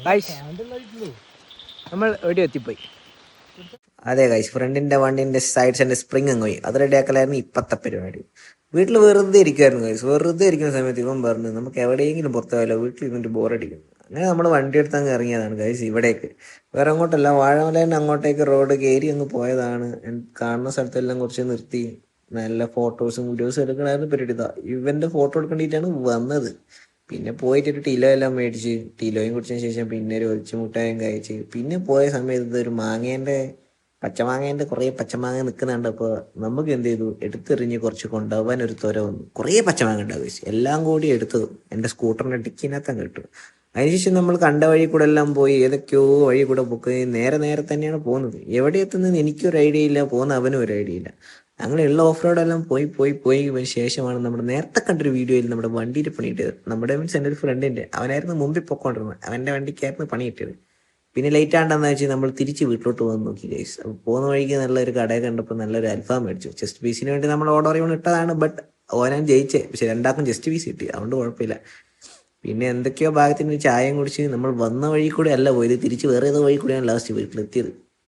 Guys നമ്മൾ എവിടെ എത്തിപ്പോയി. അതെ ഗൈസ്, ഫ്രണ്ടിന്റെ വണ്ടിന്റെ സൈഡ്സിന്റെ സ്പ്രിങ് അങ്ങ് പോയി. അത് റെഡിയാക്കലായിരുന്നു ഇപ്പത്തെ പരിപാടി. വീട്ടിൽ വെറുതെ ഇരിക്കുമായിരുന്നു ഗൈസ്. വെറുതെ ഇരിക്കുന്ന സമയത്ത് ഇവൻ പറഞ്ഞു നമുക്ക് എവിടെയെങ്കിലും പുറത്തു പോയാലോ, വീട്ടിൽ ഇരുന്നിട്ട് ബോറടിക്കുന്നു. അങ്ങനെ നമ്മൾ വണ്ടി എടുത്ത് അങ്ങ് ഇറങ്ങിയതാണ് ഗൈസ് ഇവിടേക്ക്. വേറെ അങ്ങോട്ടല്ല, വാഴമലേൻ്റെ അങ്ങോട്ടേക്ക് റോഡ് കയറി അങ്ങ് പോയതാണ്. കാണുന്ന സ്ഥലത്തെല്ലാം കുറച്ച് നിർത്തി നല്ല ഫോട്ടോസും വീഡിയോസും എടുക്കണമായിരുന്നു പരിപാടി. ഇതാ ഇവന്റെ ഫോട്ടോ എടുക്കേണ്ടിയിട്ടാണ് വന്നത്. പിന്നെ പോയിട്ട് ഒരു ടിലോ എല്ലാം മേടിച്ച് ടിലോയും കുടിച്ചതിന് ശേഷം പിന്നെ ഒരു ഒഴിച്ചു മുട്ടായും കഴിച്ച് പിന്നെ പോയ സമയത്ത് ഒരു പച്ചമാങ്ങേൻ്റെ കുറേ പച്ചമാങ്ങ നിൽക്കുന്നുണ്ട്. അപ്പോൾ നമുക്ക് എന്ത് ചെയ്തു, എടുത്തെറിഞ്ഞ് കുറച്ച് കൊണ്ടുപോകാൻ ഒരു ത്വര വന്നു. കുറേ പച്ചമാങ്ങ ഉണ്ടാവും, എല്ലാം കൂടി എടുത്തത് എൻ്റെ സ്കൂട്ടറിൻ്റെ ഡിക്കിനകത്തം കിട്ടും. അതിനുശേഷം നമ്മൾ കണ്ട വഴി കൂടെ എല്ലാം പോയി, ഏതൊക്കെയോ വഴി കൂടെ ബുക്ക് നേരെ നേരെ തന്നെയാണ് പോകുന്നത്. എവിടെ എത്തുന്നതെന്ന് എനിക്കൊരു ഐഡിയ ഇല്ല, പോകുന്ന അവനും ഒരു ഐഡിയ ഇല്ല. അങ്ങനെയുള്ള ഓഫ് റോഡെല്ലാം പോയി ശേഷമാണ് നമ്മുടെ നേരത്തെ കണ്ടൊരു വീഡിയോയിൽ നമ്മുടെ വണ്ടിയിൽ പണി കിട്ടിയത്. നമ്മുടെ മീൻസ് എൻ്റെ ഒരു ഫ്രണ്ടിൻ്റെ, അവനായിരുന്നു മുമ്പിൽ പൊക്കോണ്ടിരുന്നത്. അവൻ്റെ വണ്ടിക്കായിരുന്നു പണി കിട്ടിയത്. പിന്നെ ലേറ്റ് ആണ്ടെന്ന് വെച്ചാൽ നമ്മൾ തിരിച്ച് വീട്ടിലോട്ട് പോകാൻ നോക്കി ഗൈസ്. അപ്പോൾ പോകുന്ന വഴിക്ക് നല്ലൊരു കടയെ കണ്ടപ്പോൾ നല്ലൊരു അൽഫാം മേടിച്ചു. ചെസ്റ്റ് പീസിന് വേണ്ടി നമ്മൾ ഓർഡർ ചെയ്യുമ്പോൾ ഇട്ടതാണ്. ബട്ട് ഓനാൻ ജയിച്ചേ, പക്ഷെ രണ്ടാക്കും ചെസ്റ്റ് പീസ് കിട്ടി, അതുകൊണ്ട് കുഴപ്പമില്ല. പിന്നെ എന്തൊക്കെയോ ഭാഗത്തിന് ചായയും കുടിച്ച് നമ്മൾ വന്ന വഴി കൂടെ അല്ല പോയത്, തിരിച്ച് വേറെ ഏതോ വഴി കൂടെയാണ് ലാസ്റ്റ് വീട്ടിലെത്തിയത്.